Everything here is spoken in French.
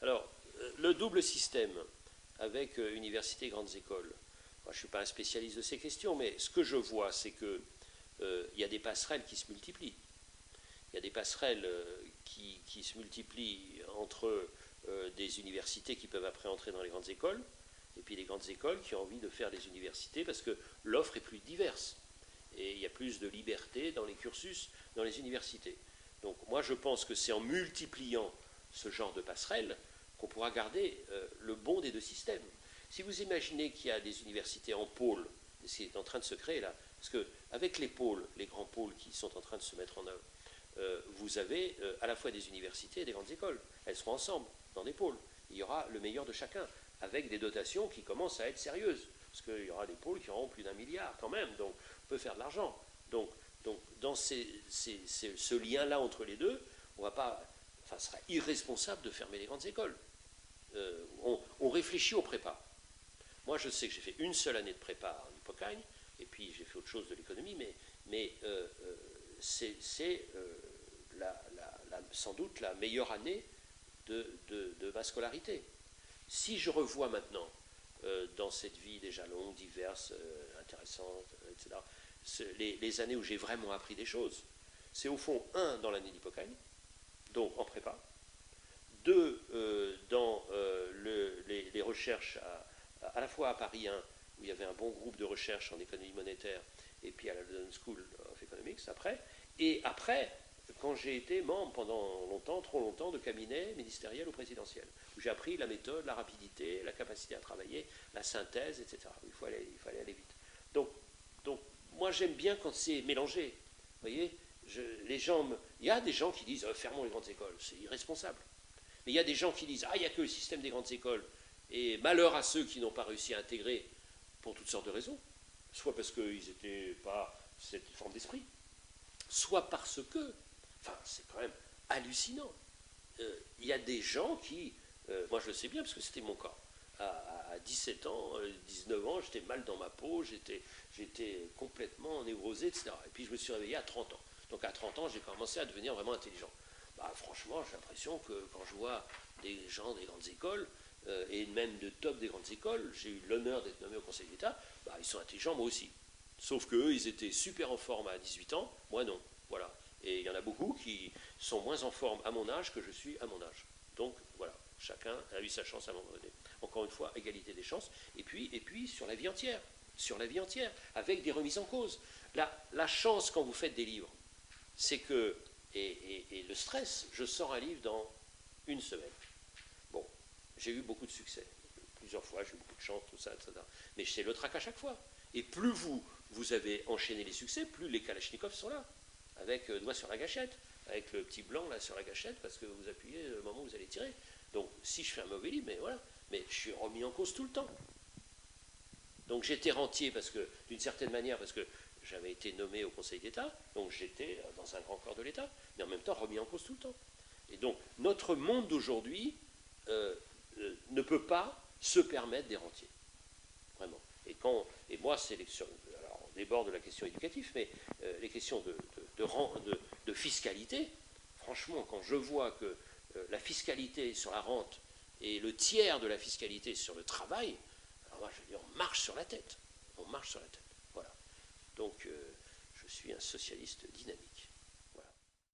Alors, le double système avec université et grandes écoles, moi, je ne suis pas un spécialiste de ces questions, mais ce que je vois, c'est qu'il y a des passerelles qui se multiplient. Il y a des passerelles qui se multiplient entre des universités qui peuvent après entrer dans les grandes écoles, et puis les grandes écoles qui ont envie de faire des universités parce que l'offre est plus diverse. Et il y a plus de liberté dans les cursus, dans les universités. Donc moi je pense que c'est en multipliant ce genre de passerelles qu'on pourra garder le bon des deux systèmes. Si vous imaginez qu'il y a des universités en pôle, ce qui est en train de se créer là, parce qu'avec les pôles, les grands pôles qui sont en train de se mettre en œuvre, vous avez à la fois des universités et des grandes écoles. Elles seront ensemble, dans des pôles. Il y aura le meilleur de chacun, avec des dotations qui commencent à être sérieuses. Parce qu'il y aura des pôles qui auront plus d'1 milliard quand même, donc on peut faire de l'argent. Donc dans ce lien-là entre les deux, on va pas, enfin, ce sera irresponsable de fermer les grandes écoles. On réfléchit au prépa. Moi, je sais que j'ai fait une seule année de prépa en Hippocagne, et puis j'ai fait autre chose de l'économie, mais c'est sans doute la meilleure année de ma scolarité. Si je revois maintenant, dans cette vie déjà longue, diverse, intéressante, etc., les années où j'ai vraiment appris des choses, c'est au fond, un, dans l'année d'Hippocagne, donc en prépa, deux, dans les recherches à la fois à Paris 1, où il y avait un bon groupe de recherche en économie monétaire, et puis à la London School of Economics après, et après, quand j'ai été membre pendant longtemps, trop longtemps, de cabinet ministériel ou présidentiel, où j'ai appris la méthode, la rapidité, la capacité à travailler, la synthèse, etc. Il fallait aller vite. Donc moi j'aime bien quand c'est mélangé. Vous voyez, il y a des gens qui disent fermons les grandes écoles, c'est irresponsable. Mais il y a des gens qui disent il n'y a que le système des grandes écoles, et malheur à ceux qui n'ont pas réussi à intégrer pour toutes sortes de raisons, soit parce qu'ils n'étaient pas cette forme d'esprit, soit parce que, enfin c'est quand même hallucinant, il y a des gens qui, moi je le sais bien parce que c'était mon cas, à 17 ans, 19 ans, j'étais mal dans ma peau, j'étais complètement névrosé, etc. Et puis je me suis réveillé à 30 ans. Donc à 30 ans, j'ai commencé à devenir vraiment intelligent. Franchement, j'ai l'impression que quand je vois des gens des grandes écoles, et même de top des grandes écoles, j'ai eu l'honneur d'être nommé au Conseil d'État, ils sont intelligents, moi aussi. Sauf qu'eux, ils étaient super en forme à 18 ans, moi non. Voilà. Et il y en a beaucoup qui sont moins en forme à mon âge que je suis à mon âge. Donc voilà, chacun a eu sa chance à un moment donné. Encore une fois, égalité des chances. Et puis sur la vie entière. Sur la vie entière, avec des remises en cause. La chance quand vous faites des livres, c'est que, et le stress, je sors un livre dans une semaine. Bon, j'ai eu beaucoup de succès. Plusieurs fois, j'ai eu beaucoup de chance, tout ça, etc. Mais c'est le trac à chaque fois. Et plus vous avez enchaîné les succès, plus les Kalachnikovs sont là, avec le doigt sur la gâchette, avec le petit blanc là sur la gâchette, parce que vous appuyez le moment où vous allez tirer. Donc, si je fais un mauvais livre, mais voilà, mais je suis remis en cause tout le temps. Donc j'étais rentier parce que, d'une certaine manière, parce que j'avais été nommé au Conseil d'État, donc j'étais dans un grand corps de l'État, mais en même temps remis en cause tout le temps. Et donc notre monde d'aujourd'hui ne peut pas se permettre des rentiers. Vraiment. Et moi, c'est alors on déborde de la question éducative, mais les questions de fiscalité, franchement, quand je vois que la fiscalité sur la rente et le tiers de la fiscalité sur le travail, alors moi je veux dire, on marche sur la tête. On marche sur la tête. Voilà. Donc je suis un socialiste dynamique.